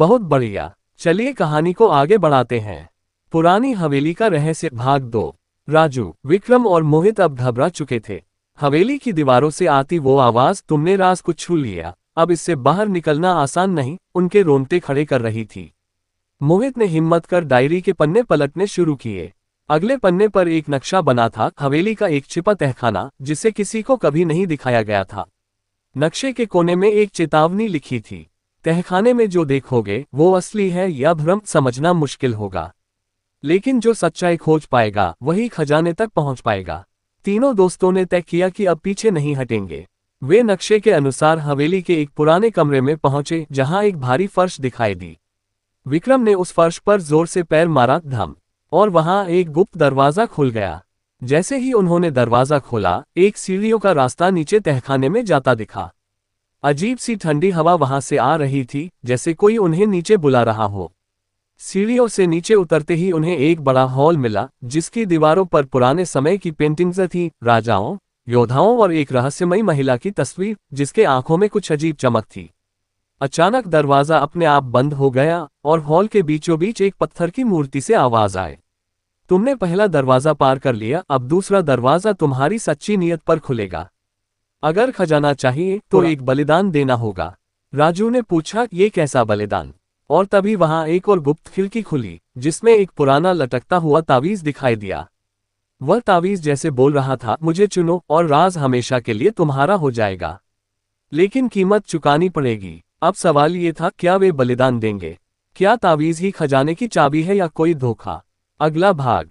बहुत बढ़िया, चलिए कहानी को आगे बढ़ाते हैं। पुरानी हवेली का रहस्य भाग 2। राजू, विक्रम और मोहित अब घबरा चुके थे। हवेली की दीवारों से आती वो आवाज, तुमने राज को छू लिया, अब इससे बाहर निकलना आसान नहीं, उनके रोंगटे खड़े कर रही थी। मोहित ने हिम्मत कर डायरी के पन्ने पलटने शुरू किए। अगले पन्ने पर एक नक्शा बना था, हवेली का एक छिपा तहखाना जिसे किसी को कभी नहीं दिखाया गया था। नक्शे के कोने में एक चेतावनी लिखी थी, तहखाने में जो देखोगे वो असली है या भ्रम समझना मुश्किल होगा, लेकिन जो सच्चाई खोज पाएगा वही खजाने तक पहुंच पाएगा। तीनों दोस्तों ने तय किया कि अब पीछे नहीं हटेंगे। वे नक्शे के अनुसार हवेली के एक पुराने कमरे में पहुंचे जहां एक भारी फर्श दिखाई दी। विक्रम ने उस फर्श पर जोर से पैर मारा, धम, और वहां एक गुप्त दरवाजा खुल गया। जैसे ही उन्होंने दरवाजा खोला, एक सीढ़ियों का रास्ता नीचे तहखाने में जाता दिखा। अजीब सी ठंडी हवा वहां से आ रही थी, जैसे कोई उन्हें नीचे बुला रहा हो। सीढ़ियों से नीचे उतरते ही उन्हें एक बड़ा हॉल मिला, जिसकी दीवारों पर पुराने समय की पेंटिंग्स थीं, राजाओं, योद्धाओं और एक रहस्यमयी महिला की तस्वीर जिसके आंखों में कुछ अजीब चमक थी। अचानक दरवाजा अपने आप बंद हो गया और हॉल के बीचों बीच एक पत्थर की मूर्ति से आवाज आए, तुमने पहला दरवाजा पार कर लिया, अब दूसरा दरवाजा तुम्हारी सच्ची नीयत पर खुलेगा। अगर खजाना चाहिए तो एक बलिदान देना होगा। राजू ने पूछा, ये कैसा बलिदान? और तभी वहां एक और गुप्त खिड़की खुली, जिसमें एक पुराना लटकता हुआ तावीज दिखाई दिया। वह तावीज जैसे बोल रहा था, मुझे चुनो और राज हमेशा के लिए तुम्हारा हो जाएगा, लेकिन कीमत चुकानी पड़ेगी। अब सवाल ये था, क्या वे बलिदान देंगे? क्या तावीज ही खजाने की चाबी है या कोई धोखा? अगला भाग।